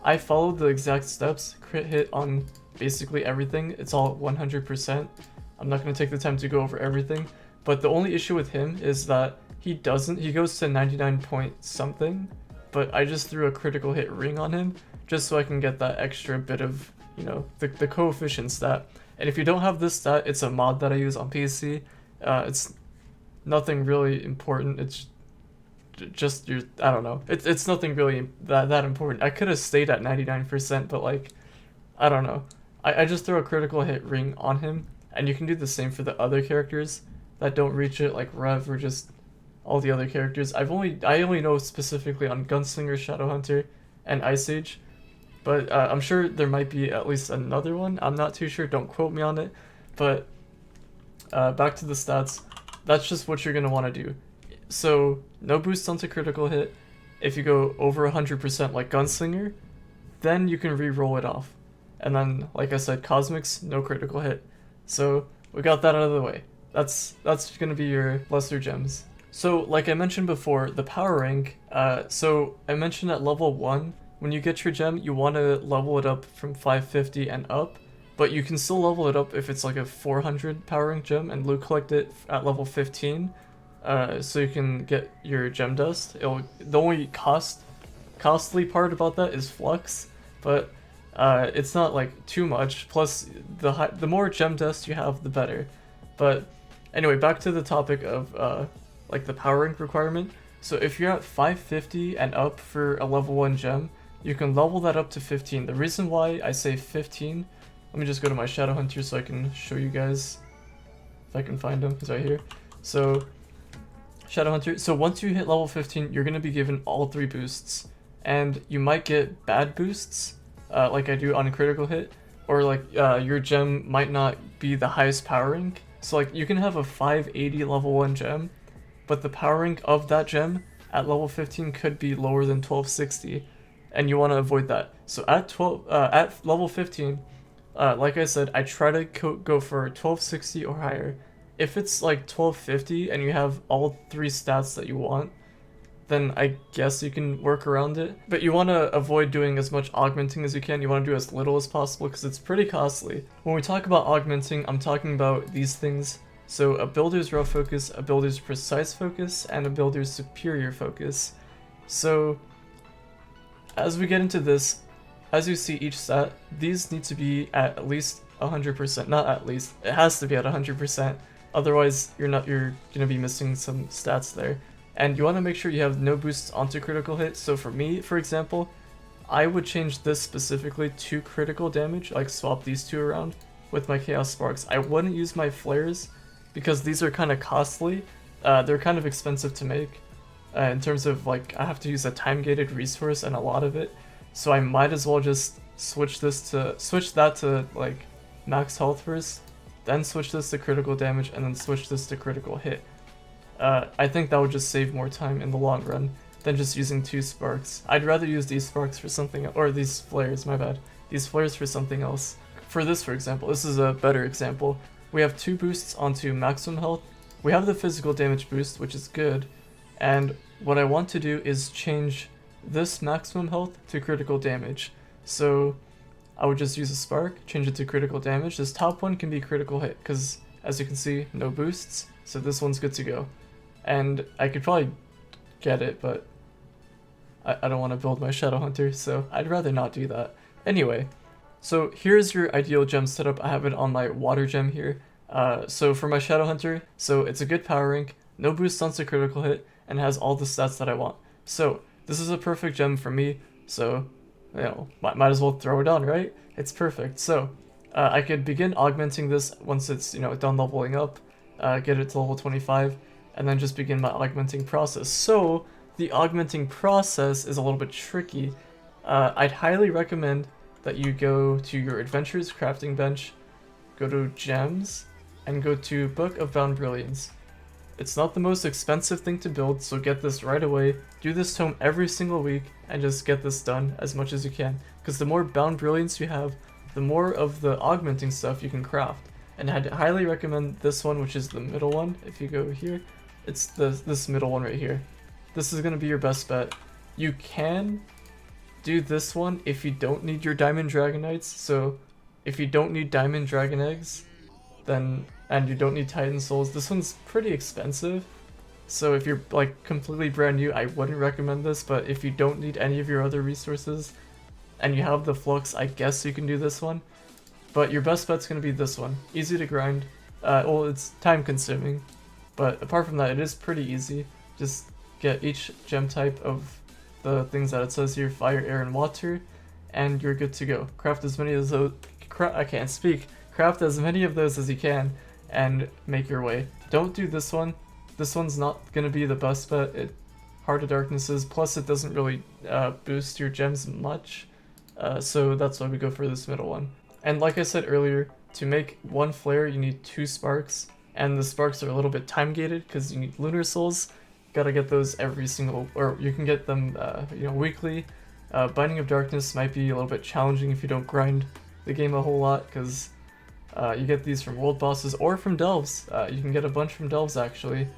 I follow the exact steps, crit hit on basically everything. It's all 100%. I'm not going to take the time to go over everything, but the only issue with him is that he goes to 99 point something, but I just threw a critical hit ring on him just so I can get that extra bit of, you know, the coefficient stat. And if you don't have this stat, it's a mod that I use on PC. It's nothing really important. It's just I don't know. It's nothing really that important. I could have stayed at 99%, but like, I don't know. I just throw a critical hit ring on him, and you can do the same for the other characters that don't reach it, like Rev or just all the other characters. I only know specifically on Gunslinger, Shadow Hunter, and Ice Sage, but I'm sure there might be at least another one. I'm not too sure. Don't quote me on it. But back to the stats. That's just what you're gonna want to do. So no boost onto critical hit. If you go over 100% like Gunslinger, then you can re-roll it off. And then, like I said, Cosmics, no critical hit. So we got that out of the way. That's gonna be your lesser gems. So like I mentioned before, the power rank, so I mentioned at level 1, when you get your gem, you want to level it up from 550 and up, but you can still level it up if it's like a 400 power rank gem and loot collect it at level 15, so you can get your gem dust. The only costly part about that is Flux, but it's not like too much, plus the more gem dust you have, the better. But anyway, back to the topic of like the power rank requirement. So if you're at 550 and up for a level 1 gem, you can level that up to 15. The reason why I say 15, let me just go to my Shadow Hunter so I can show you guys if I can find him. He's right here. So Shadow Hunter, so once you hit level 15, you're going to be given all 3 boosts, and you might get bad boosts like I do on a critical hit, or like your gem might not be the highest power rank. So like you can have a 580 level 1 gem, but the power rank of that gem at level 15 could be lower than 1260, and you want to avoid that. So at level 15, like I said, I try to go for 1260 or higher. If it's like 1250 and you have all 3 stats that you want, then I guess you can work around it. But you want to avoid doing as much augmenting as you can. You want to do as little as possible because it's pretty costly. When we talk about augmenting, I'm talking about these things. So a builder's raw focus, a builder's precise focus, and a builder's superior focus. So as we get into this, as you see each stat, these need to be at least 100%. Not at least, it has to be at 100%. Otherwise, you're gonna be missing some stats there. And you want to make sure you have no boosts onto critical hit. So for me, for example, I would change this specifically to critical damage, like swap these two around with my Chaos Sparks. I wouldn't use my flares because these are kind of costly. They're kind of expensive to make in terms of like I have to use a time gated resource and a lot of it. So I might as well just switch that to like max health first, then switch this to critical damage, and then switch this to critical hit. I think that would just save more time in the long run than just using 2 sparks. I'd rather use these sparks for something, or these flares, my bad. These flares for something else. For this, for example, this is a better example. We have 2 boosts onto maximum health. We have the physical damage boost, which is good. And what I want to do is change this maximum health to critical damage. So I would just use a spark, change it to critical damage. This top one can be critical hit, because as you can see, no boosts. So this one's good to go. And I could probably get it, but I don't want to build my Shadow Hunter, so I'd rather not do that. Anyway, so here's your ideal gem setup. I have it on my water gem here. So for my Shadow Hunter, so it's a good power rank, no boost onto critical hit, and has all the stats that I want. So this is a perfect gem for me, so you know, might as well throw it on, right? It's perfect. So I could begin augmenting this once it's, you know, done leveling up, get it to level 25, and then just begin my augmenting process. So the augmenting process is a little bit tricky. I'd highly recommend that you go to your Adventures crafting bench, go to Gems, and go to Book of Bound Brilliance. It's not the most expensive thing to build, so get this right away. Do this tome every single week, and just get this done as much as you can. Because the more Bound Brilliance you have, the more of the augmenting stuff you can craft. And I'd highly recommend this one, which is the middle one. If you go here, it's this middle one right here. This is going to be your best bet. You can do this one if you don't need your Diamond Dragonites. So if you don't need Diamond Dragon Eggs, then and you don't need Titan Souls, this one's pretty expensive. So if you're like completely brand new, I wouldn't recommend this. But if you don't need any of your other resources and you have the Flux, I guess you can do this one. But your best bet's going to be this one. Easy to grind. Well, it's time consuming. But apart from that, it is pretty easy. Just get each gem type of the things that it says here, fire, air, and water, and you're good to go. Craft as many of those, I can't speak. Craft as many of those as you can, and make your way. Don't do this one. This one's not going to be the best bet. Heart of Darknesses, plus it doesn't really boost your gems much. So that's why we go for this middle one. And like I said earlier, to make one flare, you need 2 sparks. And the sparks are a little bit time gated because you need lunar souls. gotta get those every single, or you can get them, you know, weekly. Binding of Darkness might be a little bit challenging if you don't grind the game a whole lot, because you get these from world bosses or from delves. You can get a bunch from delves actually.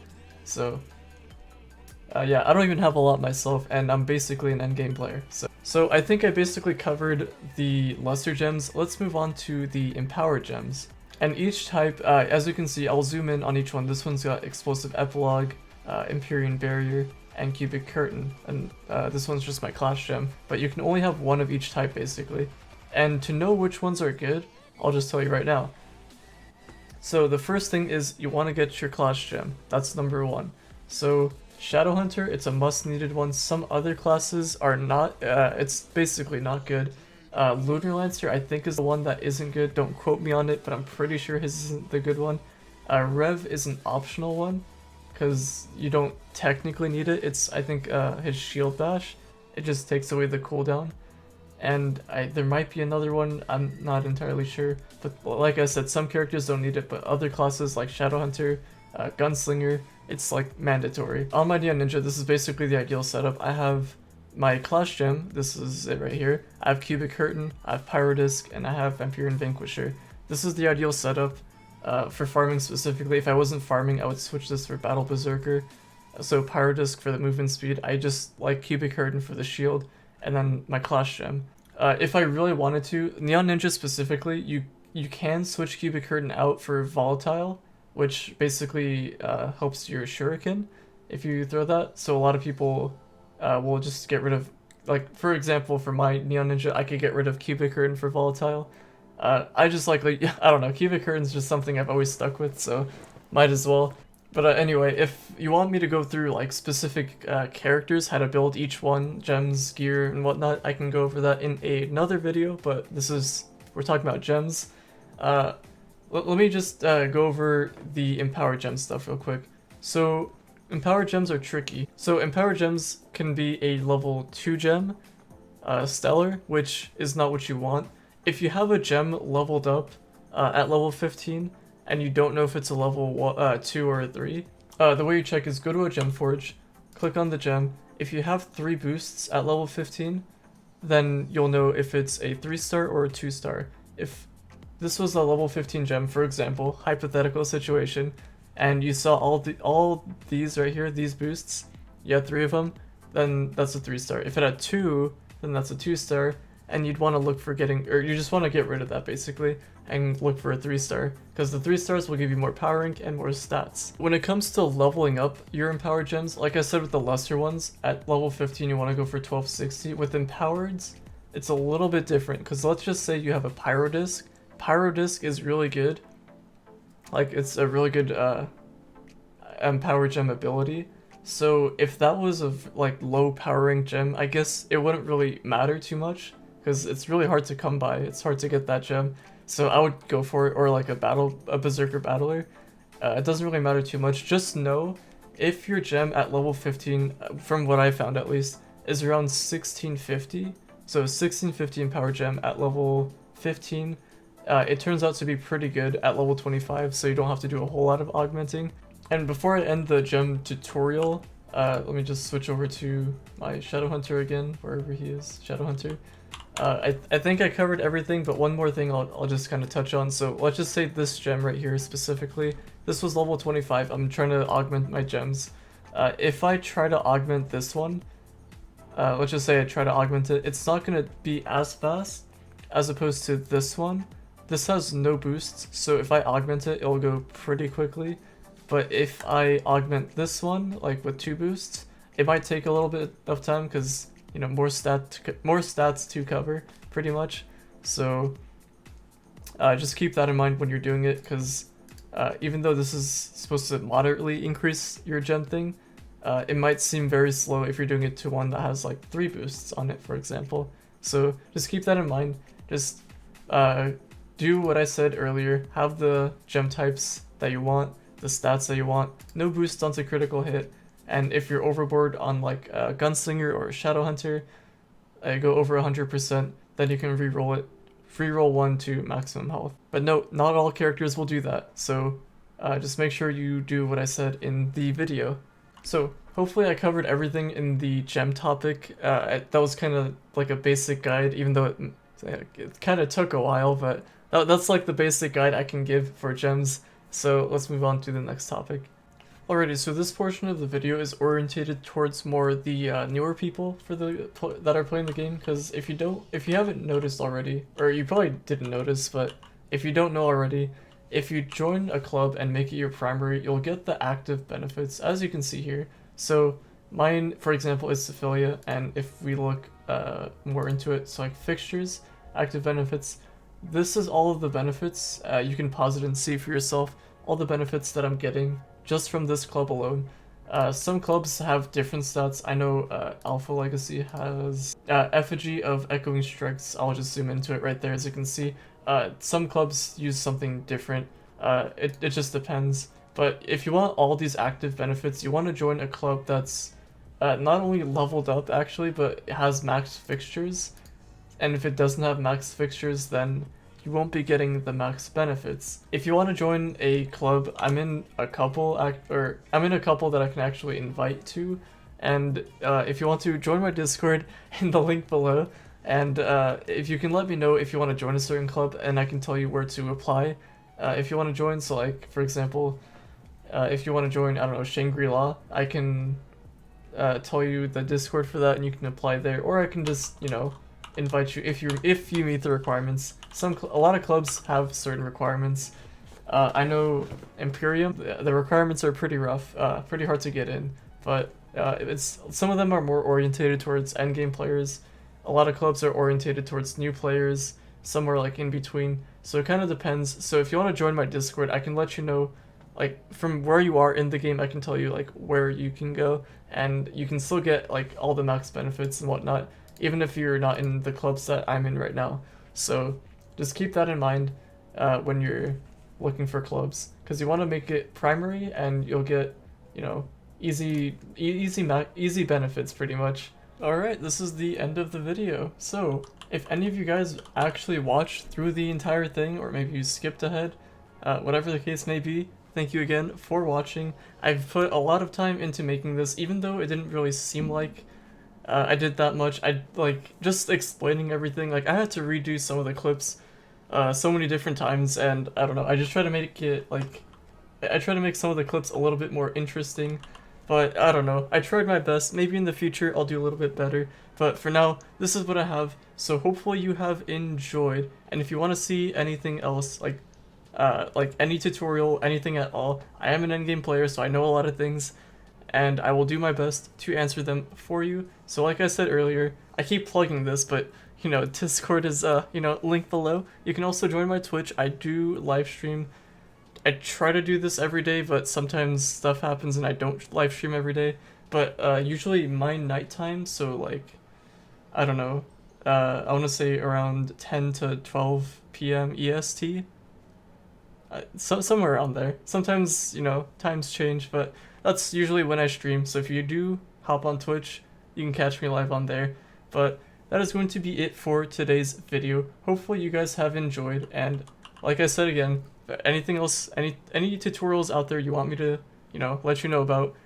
So yeah, I don't even have a lot myself, and I'm basically an endgame player. So I think I basically covered the lesser gems. Let's move on to the empowered gems. And each type, as you can see, I'll zoom in on each one. This one's got Explosive Epilogue, Empyrean Barrier, and Cubic Curtain. And this one's just my class gem. But you can only have one of each type basically. And to know which ones are good, I'll just tell you right now. So the first thing is you want to get your class gem. That's number one. So Shadowhunter, it's a must needed one. Some other classes are not, it's basically not good. Lunar Lancer I think is the one that isn't good. Don't quote me on it, but I'm pretty sure his isn't the good one. Rev is an optional one, because you don't technically need it. It's, I think, his Shield Bash. It just takes away the cooldown. And there might be another one, I'm not entirely sure. But like I said, some characters don't need it, but other classes like Shadowhunter, Gunslinger, it's like mandatory. On my Neon Ninja, this is basically the ideal setup. I have my class gem, this is it right here. I have Cubic Curtain, I have Pyrodisc, and I have Empyrean Vanquisher. This is the ideal setup for farming specifically. If I wasn't farming, I would switch this for Battle Berserker. So Pyrodisc for the movement speed. I just like Cubic Curtain for the shield, and then my class gem. If I really wanted to, Neon Ninja specifically, you can switch Cubic Curtain out for Volatile, which basically helps your shuriken if you throw that. So a lot of people will just get rid of, like, for example, for my Neon Ninja, I could get rid of Cubic Curtain for Volatile. I just like, I don't know, Cubic Curtain's just something I've always stuck with, so might as well. But anyway, if you want me to go through like specific characters, how to build each one, gems, gear, and whatnot, I can go over that in another video, but we're talking about gems. Let me just go over the Empowered Gem stuff real quick. So, Empowered Gems are tricky. So, Empowered Gems can be a level 2 gem, Stellar, which is not what you want. If you have a gem leveled up at level 15, and you don't know if it's a level 2 or a 3, the way you check is go to a gem forge, click on the gem. If you have 3 boosts at level 15, then you'll know if it's a 3-star or a 2-star. If this was a level 15 gem, for example, hypothetical situation, and you saw all these right here, these boosts, you had 3 of them, then that's a 3-star. If it had 2, then that's a 2-star, and you'd want to look for you just want to get rid of that basically, and look for a 3-star, because the 3-stars will give you more power rank and more stats. When it comes to leveling up your empowered gems, like I said with the lesser ones, at level 15 you want to go for 1260. With empowereds, it's a little bit different, because let's just say you have a Pyrodisc. Pyrodisc is really good. Like, it's a really good empowered gem ability. So if that was a like low power rank gem, I guess it wouldn't really matter too much, because it's really hard to come by. It's hard to get that gem. So I would go for it, or like a Berserker Battler. It doesn't really matter too much. Just know, if your gem at level 15, from what I found at least, is around 1650, so 1650 empowered gem at level 15, it turns out to be pretty good at level 25, so you don't have to do a whole lot of augmenting. And before I end the gem tutorial, let me just switch over to my Shadowhunter again, wherever he is, Shadowhunter. I think I covered everything, but one more thing I'll just kind of touch on. So let's just say this gem right here specifically, this was level 25, I'm trying to augment my gems. If I try to augment this one, let's just say I try to augment it, it's not going to be as fast as opposed to this one. This has no boosts, so if I augment it, it'll go pretty quickly. But if I augment this one, like with 2 boosts, it might take a little bit of time, because you know, more stats to cover, pretty much. So just keep that in mind when you're doing it, because even though this is supposed to moderately increase your gem thing, it might seem very slow if you're doing it to one that has like 3 boosts on it, for example. So just keep that in mind. Just do what I said earlier. Have the gem types that you want, the stats that you want, no boost onto critical hit. And if you're overboard on like a Gunslinger or a Shadowhunter, go over 100%, then you can reroll it, free roll 1 to maximum health. But no, not all characters will do that, so just make sure you do what I said in the video. So hopefully I covered everything in the gem topic. That was kind of like a basic guide, even though it kind of took a while, but that's like the basic guide I can give for gems. So let's move on to the next topic. Alrighty, so this portion of the video is orientated towards more the newer people that are playing the game. Because if you haven't noticed already, or you probably didn't notice, but if you don't know already, if you join a club and make it your primary, you'll get the active benefits, as you can see here. So mine, for example, is affiliate, and if we look more into it, so like fixtures, active benefits, this is all of the benefits. You can pause it and see for yourself all the benefits that I'm getting just from this club alone. Some clubs have different stats. I know Alpha Legacy has Effigy of Echoing Strikes. I'll just zoom into it right there, as you can see. Some clubs use something different. It just depends. But if you want all these active benefits, you want to join a club that's not only leveled up actually, but has max fixtures. And if it doesn't have max fixtures, then you won't be getting the max benefits. If you want to join a club, I'm in a couple that I can actually invite to, and if you want to join my Discord in the link below, and if you can let me know if you want to join a certain club, and I can tell you where to apply. If you want to join, so like for example, if you want to join, I don't know, Shangri-La, I can tell you the Discord for that, and you can apply there, or I can just, you know, invite you if you meet the requirements. A lot of clubs have certain requirements. I know Imperium, the requirements are pretty rough, pretty hard to get in, but some of them are more orientated towards endgame players. A lot of clubs are orientated towards new players. Some are like in between, so it kind of depends. So if you want to join my Discord, I can let you know, like from where you are in the game, I can tell you like where you can go, and you can still get like all the max benefits and whatnot, even if you're not in the clubs that I'm in right now. So just keep that in mind when you're looking for clubs, because you want to make it primary, and you'll get, you know, easy benefits pretty much. Alright, this is the end of the video. So if any of you guys actually watched through the entire thing, or maybe you skipped ahead, whatever the case may be, thank you again for watching. I've put a lot of time into making this, even though it didn't really seem like I did that much. I like just explaining everything. Like I had to redo some of the clips so many different times, and I don't know, I just try to make it like, I try to make some of the clips a little bit more interesting, but I don't know, I tried my best. Maybe in the future I'll do a little bit better, but for now this is what I have. So hopefully you have enjoyed, and if you want to see anything else, like any tutorial, anything at all, I am an endgame player, so I know a lot of things, and I will do my best to answer them for you. So like I said earlier, I keep plugging this, but you know, Discord is you know, linked below. You can also join my Twitch. I do live stream. I try to do this every day, but sometimes stuff happens and I don't live stream every day. But usually my nighttime, so like, I don't know, I want to say around 10 to 12 p.m. EST. Somewhere around there. Sometimes, you know, times change, but that's usually when I stream. So if you do hop on Twitch, you can catch me live on there. But that is going to be it for today's video. Hopefully you guys have enjoyed, and like I said again, anything else, any tutorials out there you want me to, you know, let you know about,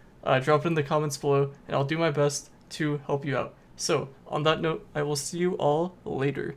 drop it in the comments below, and I'll do my best to help you out. So on that note, I will see you all later.